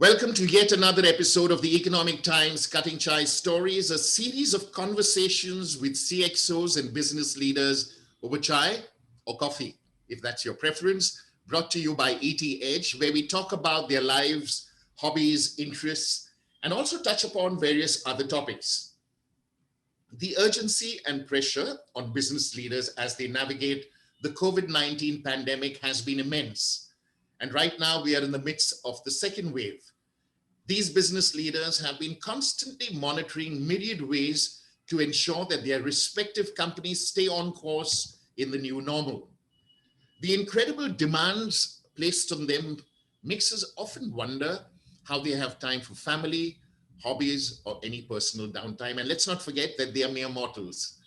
Welcome to yet another episode of the Economic Times Cutting Chai Stories, a series of conversations with CXOs and business leaders over chai or coffee, if that's your preference, brought to you by ET Edge, where we talk about their lives, hobbies, interests, and also touch upon various other topics. The urgency and pressure on business leaders as they navigate the COVID-19 pandemic has been immense. And right now, we are in the midst of the second wave. These business leaders have been constantly monitoring myriad ways to ensure that their respective companies stay on course in the new normal. The incredible demands placed on them makes us often wonder how they have time for family, hobbies, or any personal downtime. And let's not forget that they are mere mortals.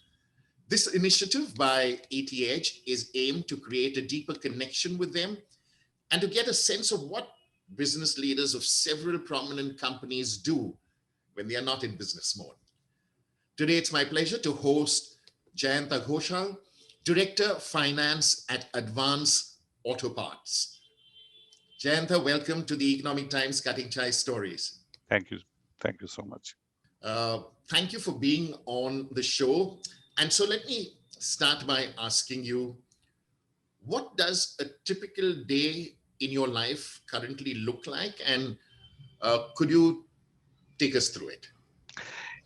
This initiative by ET Edge is aimed to create a deeper connection with them and to get a sense of what business leaders of several prominent companies do when they are not in business mode. Today, it's my pleasure to host Jayanta Ghosal, Director Finance at Advance Auto Parts. Jayanta, welcome to the Economic Times Cutting Chai Stories. Thank you. Thank you so much. Thank you for being on the show. And so let me start by asking you, what does a typical day in your life currently look like? And could you take us through it?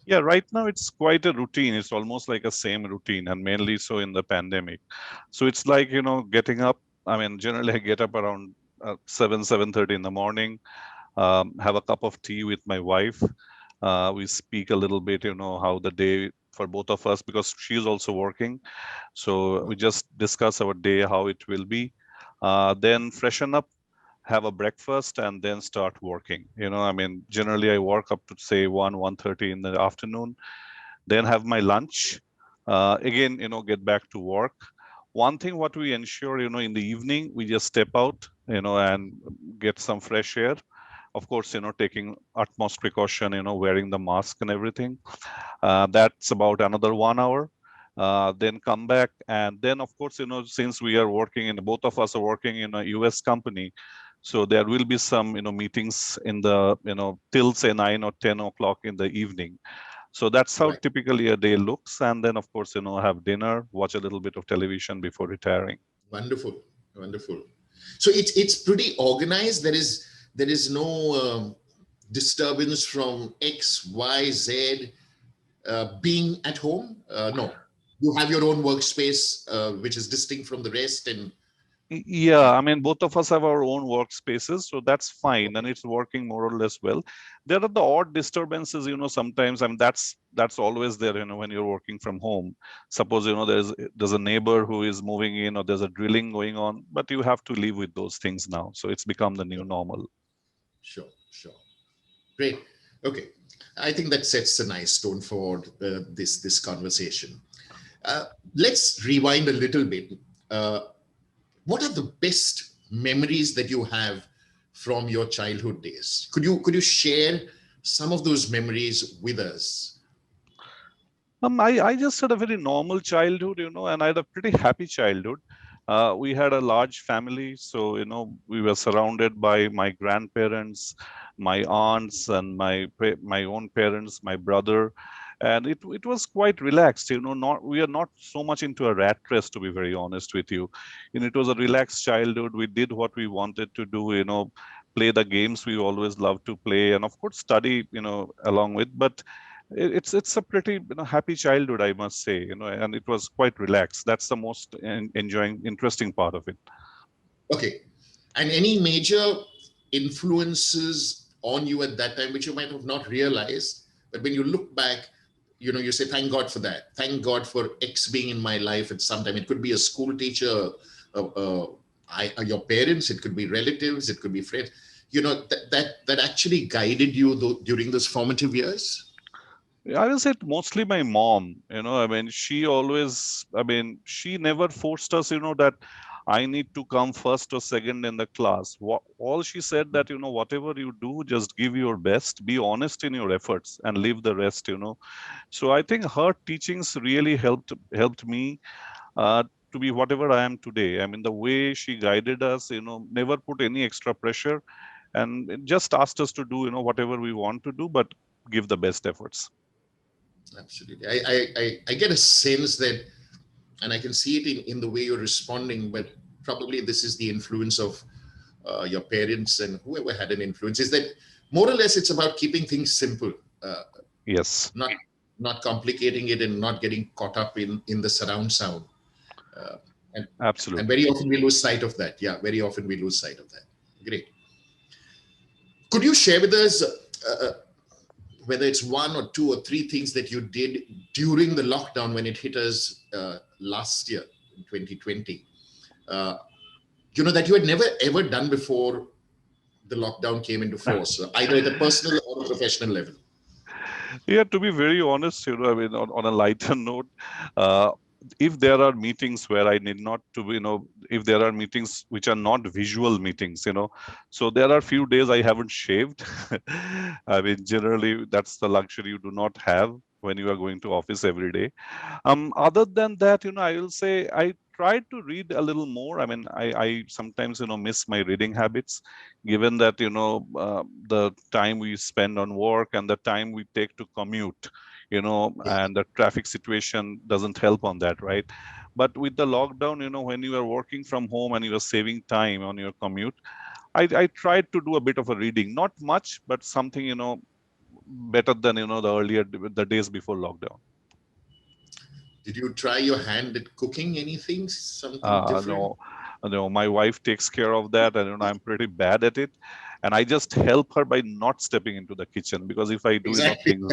Yeah, right now it's quite a routine. It's almost like a same routine, and mainly so in the pandemic. So it's like, getting up. I mean, generally I get up around 7:30 in the morning, have a cup of tea with my wife. We speak a little bit, how the day for both of us, because she's also working. So we just discuss our day, how it will be. Then freshen up, have a breakfast, and then start working. Generally I work up to say 1:30 in the afternoon, then have my lunch, again, get back to work. One thing what we ensure, in the evening, we just step out, and get some fresh air. Of course, taking utmost precaution, wearing the mask and everything. That's about another 1 hour. Then come back, and then of course, since we are working in, both of us are working in a US company, so there will be some meetings in the till say 9 or 10 o'clock in the evening. So that's how Right. typically a day looks. And then of course, have dinner, watch a little bit of television before retiring. Wonderful, wonderful. So it's pretty organized. There is no disturbance from X, Y, Z being at home. No, you have your own workspace, which is distinct from the rest. And Yeah, I mean, both of us have our own workspaces, so that's fine, and it's working more or less well. There are the odd disturbances, sometimes. I mean, that's always there, when you're working from home. Suppose, there's a neighbor who is moving in, or there's a drilling going on, but you have to live with those things now. So it's become the new sure, normal. sure, sure. Great. Okay, I think that sets a nice tone for this conversation. Uh, let's rewind a little bit. Uh, what are the best memories that you have from your childhood days? Could you share some of those memories with us? I just had a very normal childhood, and I had a pretty happy childhood. We had a large family, so we were surrounded by my grandparents, my aunts, and my own parents, my brother, and it was quite relaxed. Not we are not so much into a rat race, to be very honest with you. It was a relaxed childhood. We did what we wanted to do. Play the games we always loved to play, and of course study. Along with, but it's a pretty happy childhood, I must say, and it was quite relaxed. That's the most enjoying interesting part of it. Okay. And any major influences on you at that time, which you might have not realized, but when you look back, you say, thank God for that. Thank God for X being in my life at some time. It could be a school teacher, your parents, it could be relatives, it could be friends, that actually guided you during those formative years. I will say mostly my mom. I mean, she never forced us, that I need to come first or second in the class. All she said that, whatever you do, just give your best, be honest in your efforts, and leave the rest. So I think her teachings really helped me uh, to be whatever I am today. I mean, the way she guided us, never put any extra pressure. and it just asked us to do, whatever we want to do, but give the best efforts. Absolutely. I get a sense that, and I can see it in the way you're responding, but probably this is the influence of your parents and whoever had an influence, is that more or less it's about keeping things simple, uh, Yes, not not complicating it and not getting caught up in the surround sound. Uh, and and absolutely. very often we lose sight of that. Yeah, very often we lose sight of that. Great. Could you share with us whether it's one or two or three things that you did during the lockdown when it hit us last year in 2020? Uh, that you had never ever done before the lockdown came into force, either at a personal or a professional level. Yeah, to be very honest, I mean, on a lighter note, uh, if there are meetings where I need not to, if there are meetings which are not visual meetings, so there are few days I haven't shaved. I mean, generally, that's the luxury you do not have when you are going to office every day. Other than that, I will say I tried to read a little more. I mean, I sometimes, miss my reading habits, given that, the time we spend on work and the time we take to commute, Yes. and the traffic situation doesn't help on that, right? But with the lockdown, when you are working from home and you are saving time on your commute, I tried to do a bit of a reading, not much, but something, better than, the days before lockdown. Did you try your hand at cooking anything, something different? No, no, my wife takes care of that, and I'm pretty bad at it. And I just help her by not stepping into the kitchen, because if I do, Exactly. things.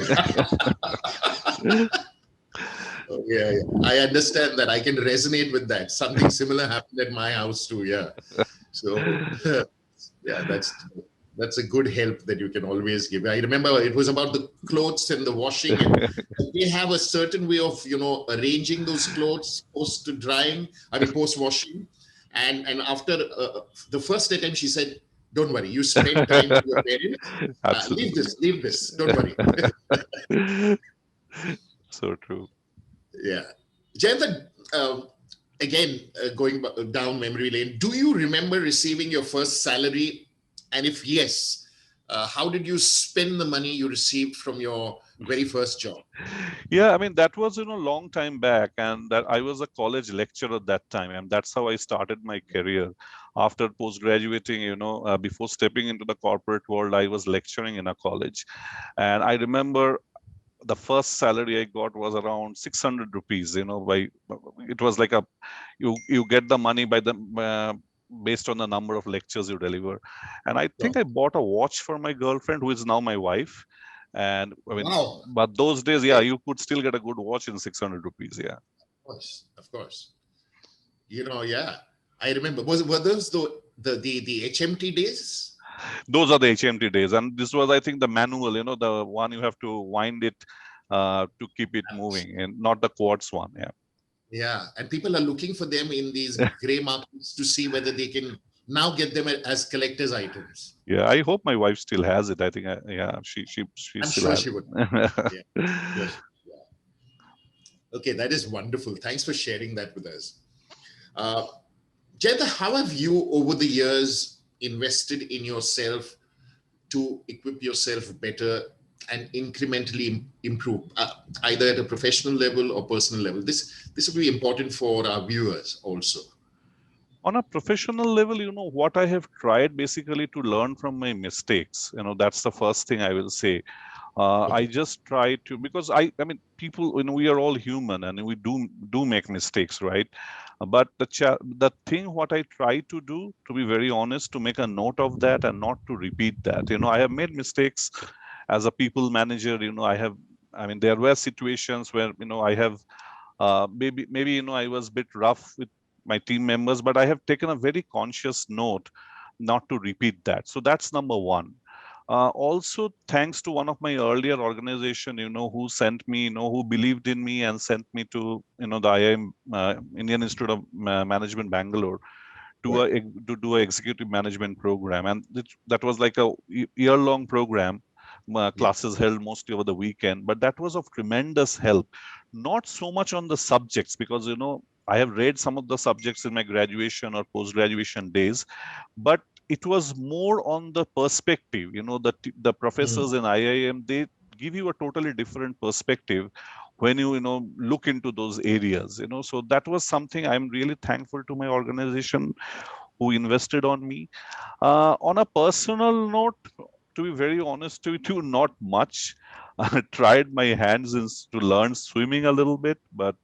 Oh, yeah, yeah. I understand that. I can resonate with that. Something similar happened at my house too. Yeah. So, yeah, that's a good help that you can always give. I remember it was about the clothes and the washing, and they have a certain way of arranging those clothes post to drying. I mean post washing, and after the first attempt, she said, "Don't worry, you spend time with your parents. Absolutely. Leave this. Don't worry." So true. Yeah. Jayanta, again, going down memory lane, do you remember receiving your first salary? And if yes, how did you spend the money you received from your very first job? Yeah, I mean, that was, long time back, and that I was a college lecturer at that time, and that's how I started my career. After post graduating, before stepping into the corporate world, I was lecturing in a college. And I remember the first salary I got was around 600 rupees. By it was like you get the money by the based on the number of lectures you deliver. And I think Oh, I bought a watch for my girlfriend, who is now my wife. And I mean, wow. but those days, yeah, Great. you could still get a good watch in 600 rupees. Yeah, Of course. Of course. Yeah. I remember. Were those the HMT days? those are the HMT days. And this was, I think, the manual. The one you have to wind it to keep it moving, and not the quartz one. Yeah. Yeah, and people are looking for them in these gray markets to see whether they can now get them as collector's items. Yeah, I hope my wife still has it. I think, yeah, she I'm still sure has she would. it. Yeah, sure. Yeah. Okay, that is wonderful. Thanks for sharing that with us. Uh, Jayanta, how have you over the years invested in yourself to equip yourself better and incrementally improve, either at a professional level or personal level? This will be important for our viewers also. On a professional level, what I have tried basically to learn from my mistakes. That's the first thing I will say. I Okay. just try to, because I mean, people, we are all human and we do make mistakes, right? But the thing what I try to do, to be very honest, to make a note of that and not to repeat that. I have made mistakes as a people manager. I mean, there were situations where, I have maybe I was a bit rough with my team members, but I have taken a very conscious note not to repeat that. So that's number one. Also, thanks to one of my earlier organization, who sent me, who believed in me and sent me to, the IIM, Indian Institute of Management, Bangalore, to Right. do a executive management program, and that was like a year-long program. Yeah. Classes held mostly over the weekend, but that was of tremendous help. Not so much on the subjects, because I have read some of the subjects in my graduation or post-graduation days, but it was more on the perspective. The Mm, professors in IIM, they give you a totally different perspective when you look into those areas. So that was something I'm really thankful to my organization who invested on me. On a personal note, to be very honest with you, not much. I tried my hands to learn swimming a little bit, but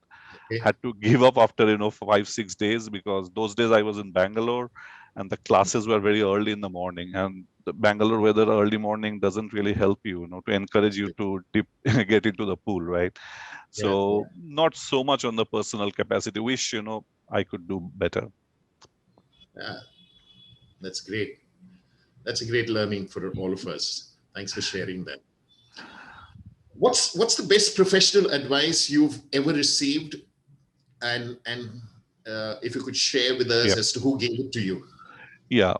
okay. had to give up after 5-6 days, because those days I was in Bangalore and the classes were very early in the morning, and the Bangalore weather early morning doesn't really help you, to encourage you to dip, get into the pool, right? Yeah, yeah, So not so much on the personal capacity. Wish I could do better. yeah. That's great. That's a great learning for all of us. Thanks for sharing that. What's the best professional advice you've ever received, and if you could share with us Yeah, as to who gave it to you? yeah.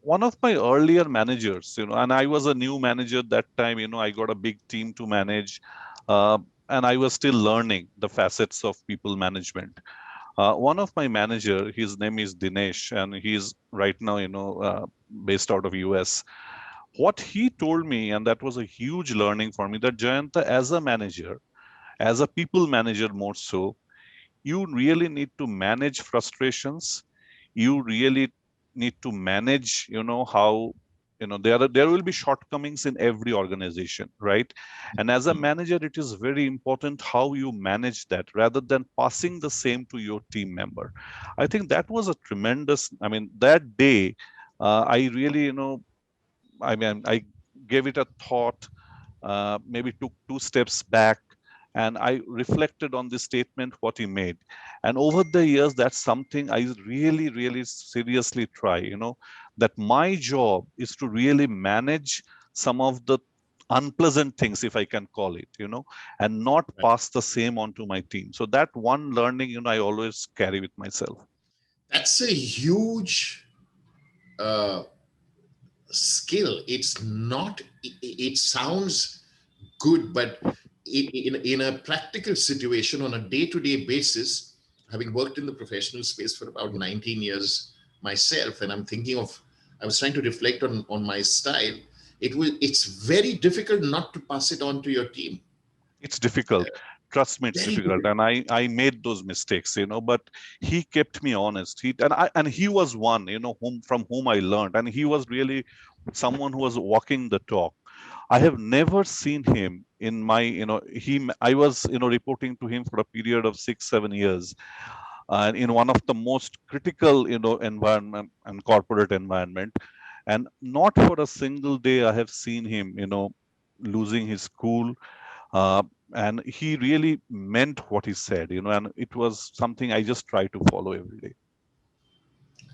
One of my earlier managers, and I was a new manager that time. I got a big team to manage, uh, and I was still learning the facets of people management. One of my manager, his name is Dinesh, and he's right now based out of US. What he told me, and that was a huge learning for me, that Jayanta, as a manager, as a people manager more so, you really need to manage frustrations. You really need to manage how there will be shortcomings in every organization, right? And as a manager, it is very important how you manage that rather than passing the same to your team member. I think that was a tremendous, I mean, that day, I really, I mean, I gave it a thought, maybe took two steps back, and I reflected on the statement what he made. And over the years, that's something I really, really seriously try, that my job is to really manage some of the unpleasant things, if I can call it, and not Right. pass the same on to my team. So that one learning, I always carry with myself. That's a huge uh, skill. It's not. It sounds good, but in a practical situation, on a day-to-day basis, having worked in the professional space for about 19 years myself, and I'm thinking of, I was trying to reflect on my style. It's very difficult not to pass it on to your team. It's difficult. Trust me, it's Very difficult. difficult. And I made those mistakes, but he kept me honest. And he was one, from whom I learned. And he was really someone who was walking the talk. I have never seen him in I was reporting to him for a period of 6-7 years, and in one of the most critical environment and corporate environment. And not for a single day I have seen him losing his cool, uh, and he really meant what he said, and it was something I just try to follow every day.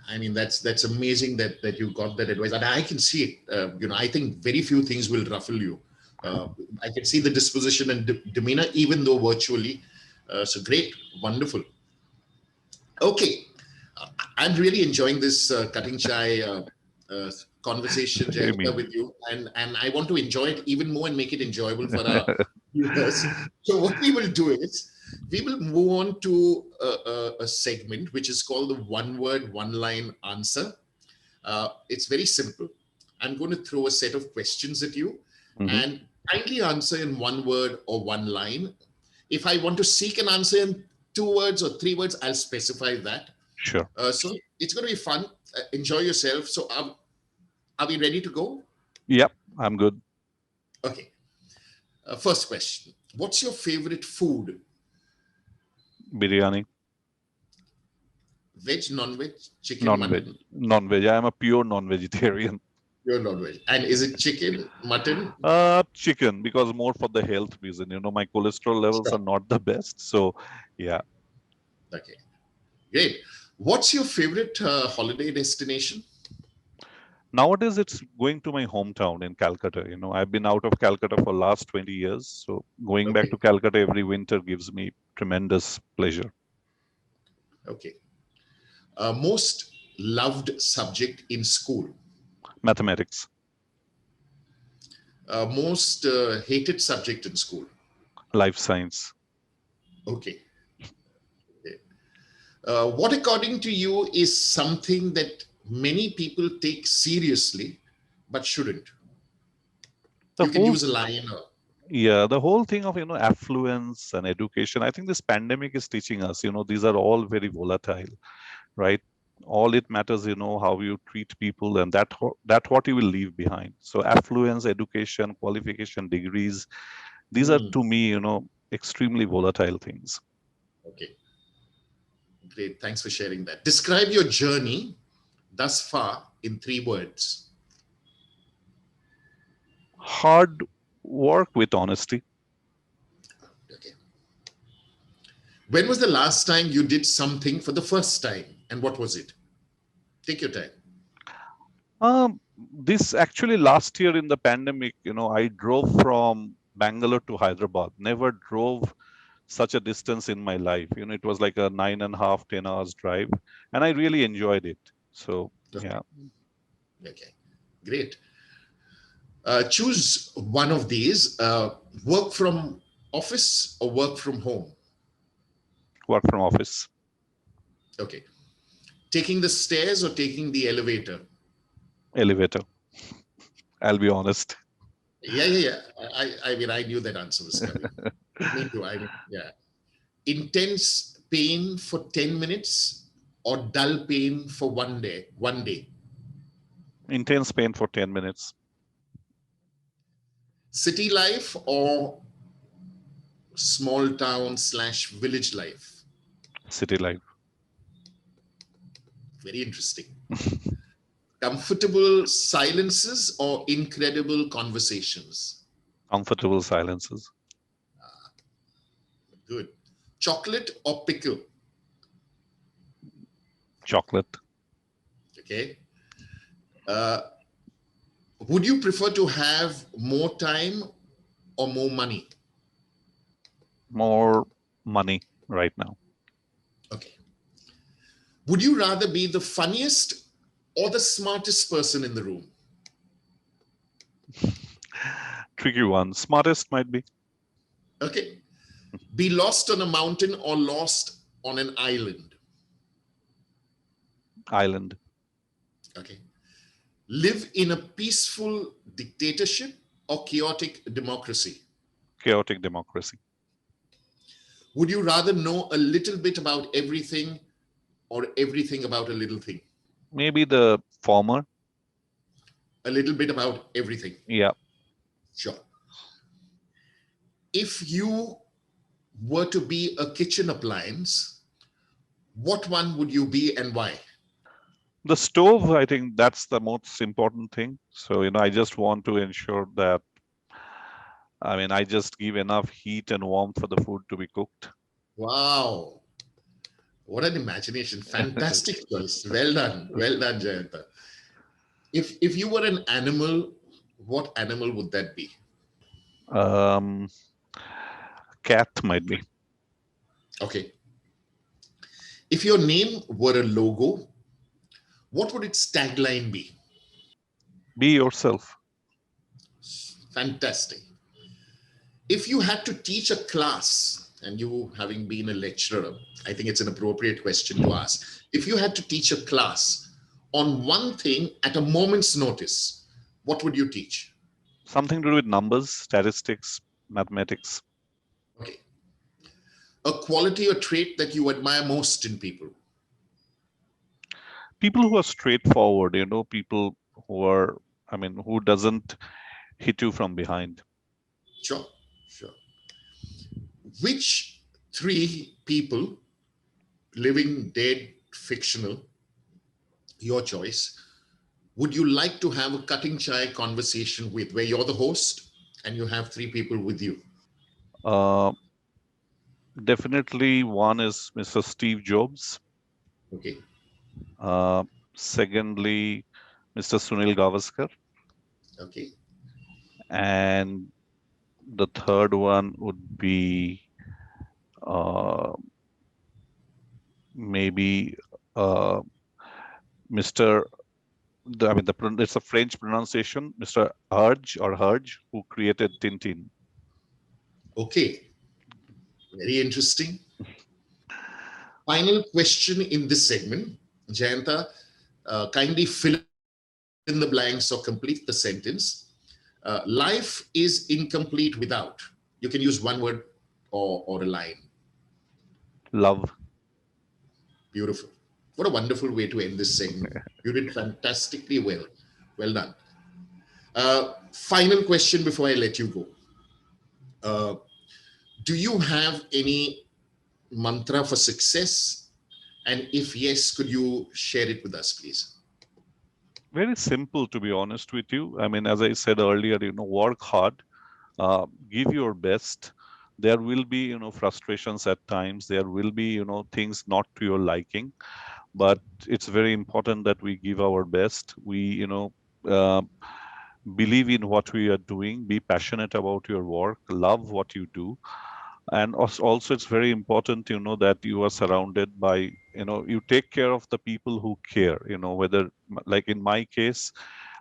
I mean, that's amazing that you got that advice, and I can see it. I think very few things will ruffle you. I can see the disposition and demeanor, even though virtually. So great, wonderful. Okay, I'm really enjoying this cutting chai uh, conversation, I Jayanta, mean, with you, and I want to enjoy it even more and make it enjoyable for our viewers. So what we will do is we will move on to a segment which is called the one word, one line answer. It's very simple. I'm going to throw a set of questions at you, mhm, and kindly answer in one word or one line. If I want to seek an answer in 2 words or 3 words, I'll specify that. sure. So it's going to be fun. Enjoy yourself. So are we ready to go? Yep, I'm good. Okay. First question. What's your favorite food? Biryani. Veg, non-veg, chicken, Non-veg. mutton? Non-veg. I am a pure non-vegetarian. You're non-veg. And is it chicken, mutton? Chicken, because more for the health reason. My cholesterol levels are Sure. not the best. So, yeah. Okay. Great. What's your favorite holiday destination? Nowadays, it's going to my hometown in Calcutta. I've been out of Calcutta for last 20 years. So going back Okay. to Calcutta every winter gives me tremendous pleasure. Okay. Most loved subject in school? Mathematics. Most hated subject in school? Life science. Okay. Okay. What, according to you, is something that many people take seriously but shouldn't? The You can whole use a line or Yeah, the whole thing of, affluence and education, I think this pandemic is teaching us, these are all very volatile, right? All it matters, how you treat people, and that what you will leave behind. So affluence, education, qualification, degrees, these are Hmm, to me, extremely volatile things. okay, great. Thanks for sharing that. Describe your journey thus far in 3 words. Hard work with honesty. Okay. When was the last time you did something for the first time, and what was it? Take your time. This actually last year in the pandemic, I drove from Bangalore to Hyderabad. Never drove such a distance in my life. It was like a 9.5, 10 hours drive, and I really enjoyed it. So Okay, yeah, okay, great. Choose one of these: work from office or work from home. work from office, Okay, taking the stairs or taking the elevator. elevator. I'll be honest. Yeah, yeah, yeah. I mean, I knew that answer was coming. Me too. I mean, yeah. Intense pain for 10 minutes or dull pain for 1 day. 1 day. Intense pain for 10 minutes. City life or small town slash village life. City life. Very interesting. Comfortable silences or incredible conversations. Comfortable silences. Good. Chocolate or pickle. Chocolate. Okay. Uh, would you prefer to have more time or more money? More money right now. Okay. Would you rather be the funniest or the smartest person in the room? Tricky one. Smartest might be Okay. Be lost on a mountain or lost on an island? island. Okay. Live in a peaceful dictatorship or chaotic democracy? Chaotic democracy. Would you rather know a little bit about everything or everything about a little thing? Maybe the former. A little bit about everything. Yeah. Sure. If you were to be a kitchen appliance, what one would you be and why? The stove, I think that's the most important thing. So, I just want to ensure that, I just give enough heat and warmth for the food to be cooked. Wow. What an imagination. Fantastic choice. Well done. Well done, Jayanta. If you were an animal, what animal would that be? Um, cat might be. Okay. If your name were a logo, what would its tagline be? Be yourself. Fantastic. If you had to teach a class, and you having been a lecturer, I think it's an appropriate question to ask. If you had to teach a class on one thing at a moment's notice, what would you teach? Something to do with numbers, statistics, mathematics. Okay. A quality or trait that you admire most in people? People who are straightforward, people who are, who doesn't hit you from behind. Sure, sure. Which 3 people, living, dead, fictional, your choice, would you like to have a cutting chai conversation with, where you're the host and you have 3 people with you? Uh, Definitely one is Mr. Steve Jobs. Okay, Uh, Secondly, Mr. Sunil Gavaskar. okay. And the third one would be uh, maybe uh, Mr. It's a French pronunciation, Mr. Herge, who created Tintin. Okay, very interesting. Final question in this segment, Jayanta. Kindly fill in the blanks or complete the sentence. Life is incomplete without. You can use one word or a line. Love. Beautiful. What a wonderful way to end this segment. You did fantastically well. Well done. Final question before I let you go. Uh, do you have any mantra for success? And if yes, could you share it with us, please? Very simple, to be honest with you. I mean, as I said earlier, work hard, give your best. There will be, frustrations at times. There will be, things not to your liking, but it's very important that we give our best. We, uh, believe in what we are doing, be passionate about your work, love what you do. And also it's very important, that you are surrounded by, you take care of the people who care, whether, like in my case,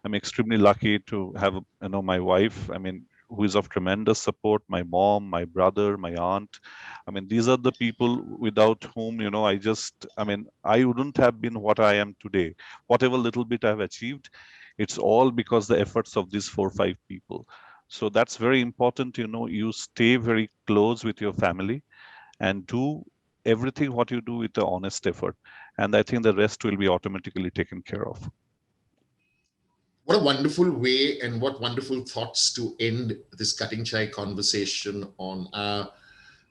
I'm extremely lucky to have, my wife, I mean, who is of tremendous support, my mom, my brother, my aunt. I mean, these are the people without whom, I mean, I wouldn't have been what I am today. Whatever little bit I've achieved, it's all because the efforts of these 4 or 5 people. So that's very important, you stay very close with your family and do everything what you do with the honest effort. And I think the rest will be automatically taken care of. What a wonderful way and what wonderful thoughts to end this cutting chai conversation on.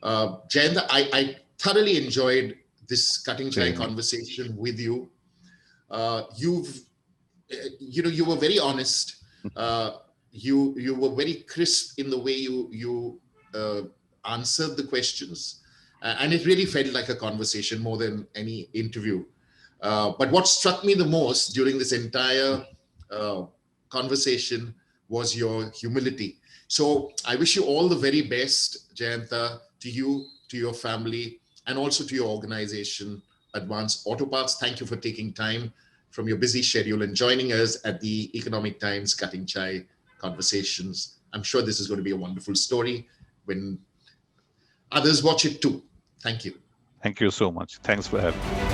Jayanta, I thoroughly enjoyed this cutting chai Same. conversation with you. You've, you were very honest. You were very crisp in the way you answered the questions, and it really felt like a conversation more than any interview. But what struck me the most during this entire uh, conversation was your humility. So I wish you all the very best, Jayanta, to you, to your family, and also to your organization, Advanced Auto Parts. Thank you for taking time from your busy schedule and joining us at the Economic Times Cutting Chai Conversations. I'm sure this is going to be a wonderful story when others watch it too. Thank you. Thank you so much. Thanks for having me.